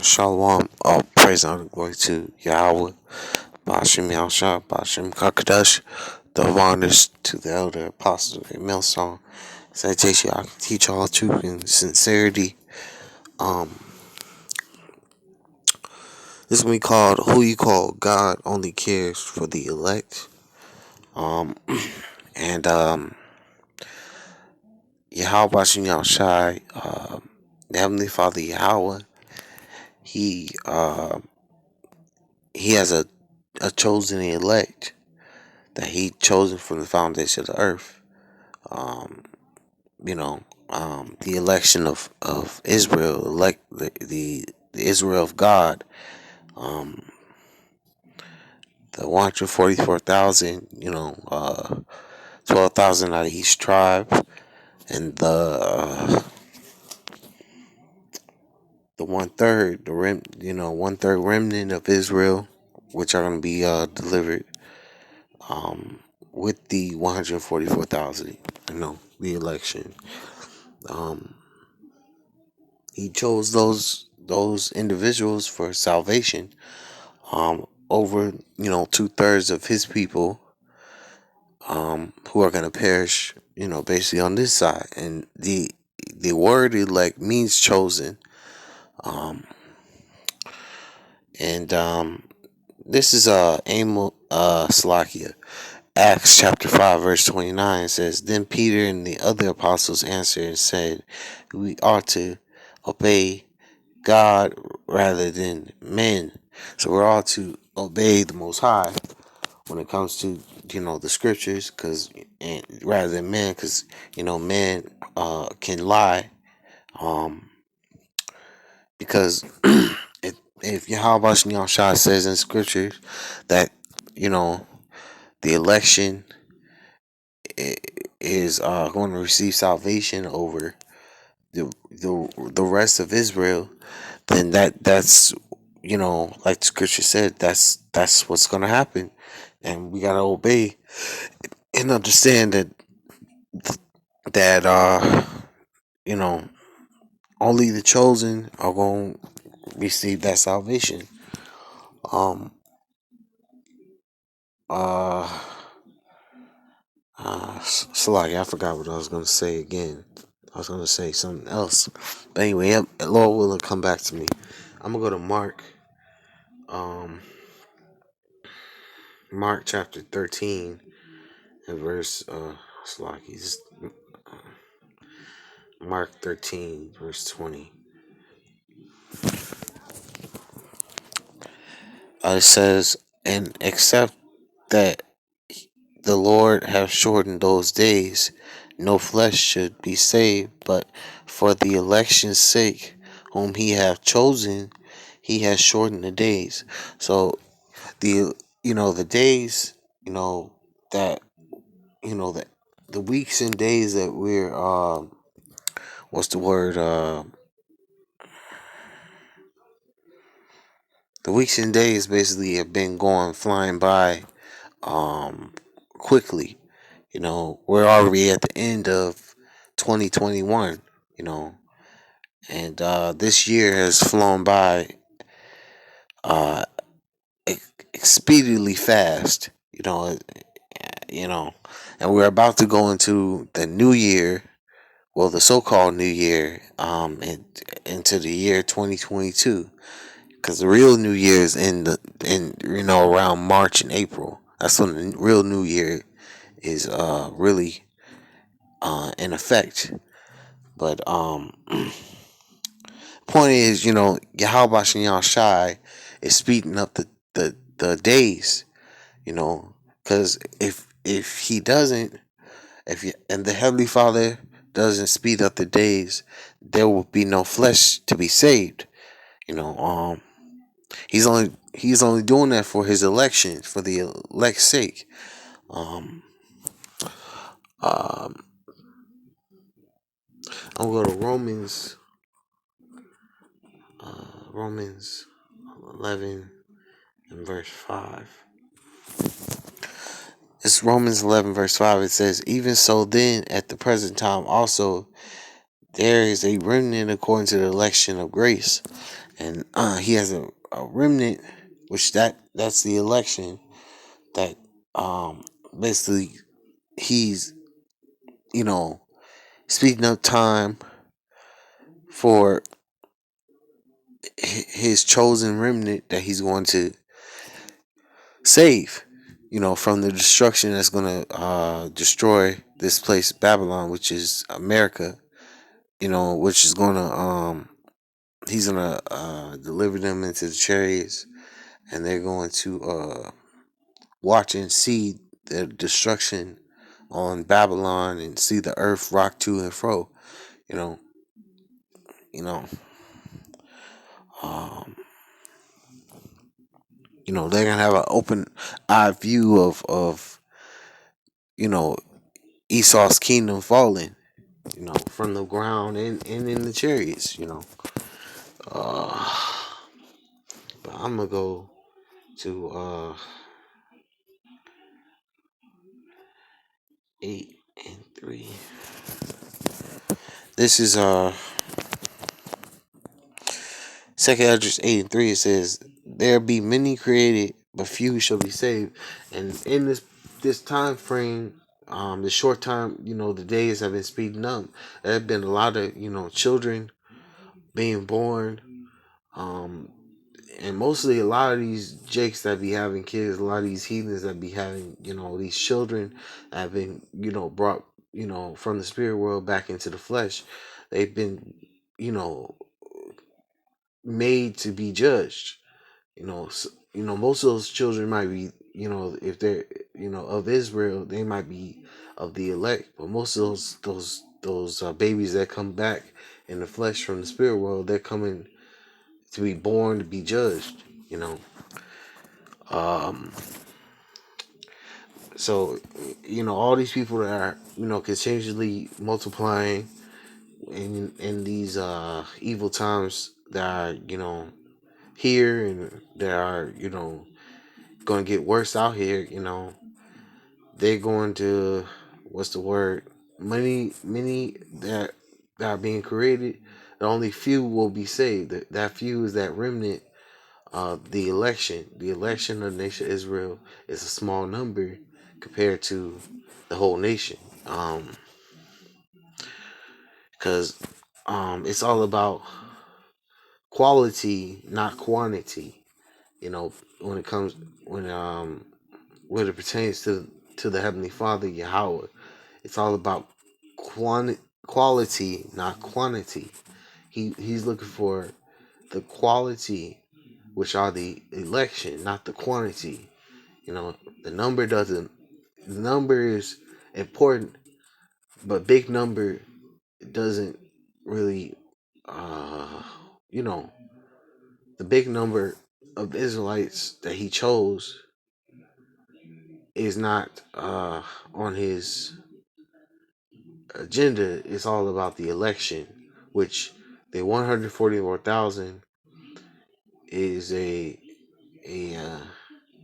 Shalom, all praise and glory to Yahweh, Bashim Yahushua, Bashim Kakadash, the honors to the elder apostles of Millsong. Citation, I can teach all truth and sincerity. Um, this is gonna be called Who You Call God Only Cares for the Elect. Um, and Yahweh Bashim Yahushua, the Heavenly Father Yahweh, he he has a chosen elect that he chosen from the foundation of the earth. Um, the election of Israel, elect the Israel of God, um, the 144,000, 12,000 out of each tribe, and the 1/3, one third remnant of Israel, which are going to be delivered, um, with the 144,000, the election. Um, he chose those individuals for salvation, over 2/3 of his people, who are going to perish, basically on this side. And the word elect means chosen. um and This is Slakia. Acts chapter 5 verse 29 says, then Peter and the other apostles answered and said, we ought to obey God rather than men. So we're all to obey the Most High when it comes to the scriptures, because rather than men, because men can lie, because if Yahweh Shah says in scriptures that you know the election is going to receive salvation over the rest of Israel, then that's like the scripture said, that's what's going to happen, and we got to obey and understand that you know only the chosen are going to receive that salvation. um uh Salaki, I forgot what I was going to say again. I was going to say something else, but anyway, yep, Lord willing, come back to me. I'm gonna go to um Mark chapter 13 and verse Salaki, Mark 13 verse 20. It says, and except that the Lord have shortened those days, no flesh should be saved, but for the election's sake, whom he hath chosen, he has shortened the days. So the days, that the weeks and days that we're what's the word? The weeks and days basically have been going flying by quickly. We're already at the end of 2021, and this year has flown by uh, expediently fast. You know, and we're about to go into the new year. Well, the so-called new year, and into the year 2022, because the real new year is in around March and April. That's when the real new year is really in effect. But point is, Yahweh Shem Shai is speeding up the days, because if he doesn't, and the Heavenly Father doesn't speed up the days, there will be no flesh to be saved. You know, he's only doing that for his election, for the elect's sake. Um, um, I'm gonna go to Romans 11 and verse 5. It's Romans 11 verse 5. It says, even so then at the present time also there is a remnant according to the election of grace, and he has a remnant, which that's the election that basically he's you know speeding up time for his chosen remnant that he's going to save, from the destruction that's going to destroy this place, Babylon, which is America, which is going to, he's going to deliver them into the chariots, and they're going to watch and see the destruction on Babylon and see the earth rock to and fro, you know, you know, um, they're gonna have an open eye view of you know Esau's kingdom falling, from the ground and in the chariots, Uh, but I'm gonna go to 8:3. This is Second Esdras 8:3. It says, "There be many created, but few shall be saved." And in this time frame, the short time, the days have been speeding up. There have been a lot of children being born. Um, and mostly a lot of these jakes that be having kids, a lot of these heathens that be having, these children that have been, brought, from the spirit world back into the flesh. They've been, you know, made to be judged. Most of those children might be, if they're, of Israel, they might be of the elect. But most of those babies that come back in the flesh from the spirit world, they're coming to be born to be judged. You know, um, so all these people that are continually multiplying in these evil times that are here and that are going to get worse out here. They're going to, what's the word, many that are being created, the only few will be saved. That few is that remnant. The election of the nation of Israel is a small number compared to the whole nation. Because it's all about quality, not quantity. When it comes when it pertains to the Heavenly Father Yahweh, it's all about quality, not quantity. He's looking for the quality, which are the election, not the quantity. The number doesn't. The number is important, but big number doesn't really. Uh, you know, the big number of Israelites that he chose is not on his agenda. It's all about the election, which the 144,000 is a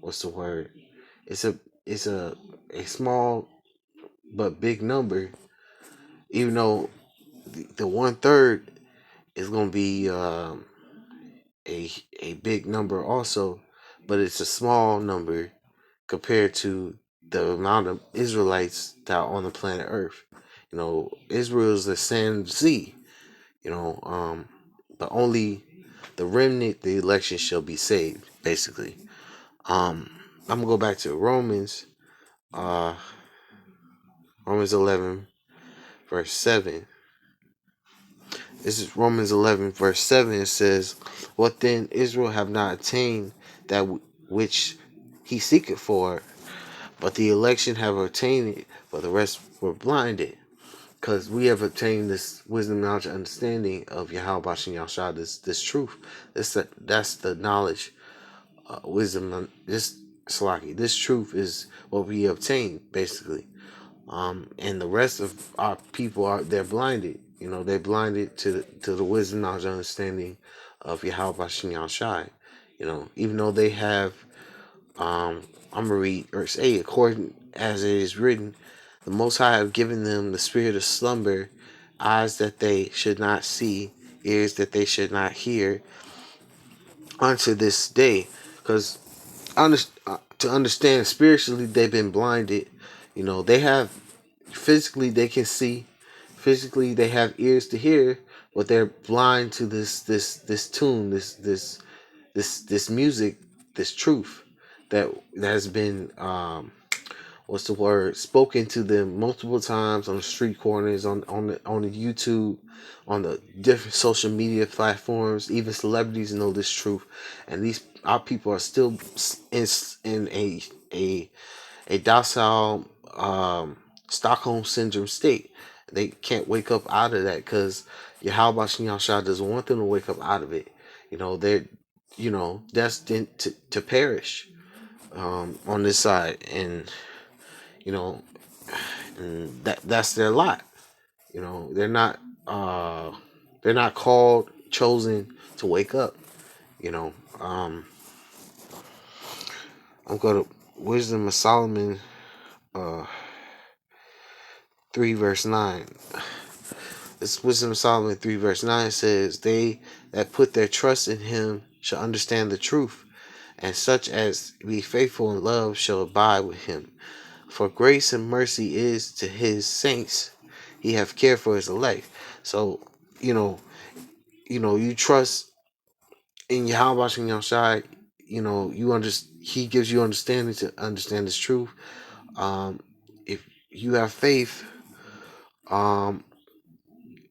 what's the word? It's a small but big number, even though the 1/3 is going to be a big number also, but it's a small number compared to the amount of Israelites that are on the planet Earth. Israel is the sand of the sea. But only the remnant, the election shall be saved. Basically, I'm gonna go back to uh, Romans 11 verse 7. This is Romans 11 verse 7. It says, "What then Israel have not attained that which he seeketh for, but the election have attained it, but the rest were blinded." Because we have obtained this wisdom, knowledge, and understanding of Yahweh Bashin Yahshua, this truth. That's the knowledge, wisdom. This truth is what we obtained, basically. And the rest of our people they're blinded. They're blinded to the wisdom, knowledge, and understanding of Yahweh Bashin Yahshua. Even though they have, I'm gonna read verse 8. According as it is written, the Most High have given them the spirit of slumber, eyes that they should not see, ears that they should not hear unto this day. Because to understand spiritually, they've been blinded. They have physically they can see, physically they have ears to hear, but they're blind to this tune, this music, this truth that has been what's the word, spoken to them multiple times on the street corners, on the YouTube, on the different social media platforms. Even celebrities know this truth, and these our people are still in a docile Stockholm syndrome state. They can't wake up out of that because Yahweh Shem Shah doesn't want them to wake up out of it. They're destined to perish on this side, and you know and that's their lot. They're not they're not called, chosen to wake up. You know, I'm going to Wisdom of Solomon uh 3 verse 9. This Wisdom of Solomon 3 verse 9 says, "They that put their trust in him shall understand the truth, and such as be faithful in love shall abide with him. For grace and mercy is to his saints. He have cared for his elect." So, you know, you trust in Yahweh Shem Yahushai. He gives you understanding to understand his truth. If you have faith, um,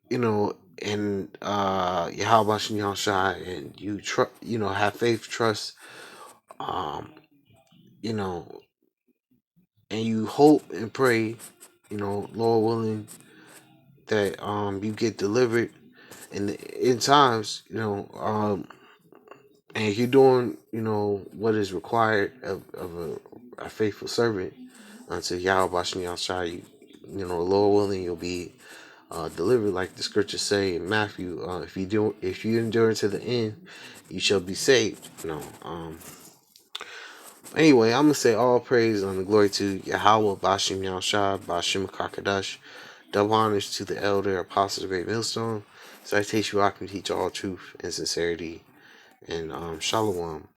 in Yahweh Shem Yahushai, and you have faith, trust, um, you know, and you hope and pray, Lord willing, that you get delivered in times, and if you're doing, what is required of a faithful servant unto Yahweh Shem Yahushai, Lord willing, you'll be delivered, like the scriptures say in Matthew. If you endure to the end, you shall be saved. Anyway, I'm gonna say all praise and the glory to Yahweh Bashim Yahushua Bashim Kakadash. Double honors to the elder apostles of Great Millstone. Citation, I can teach all truth and sincerity, and shalom.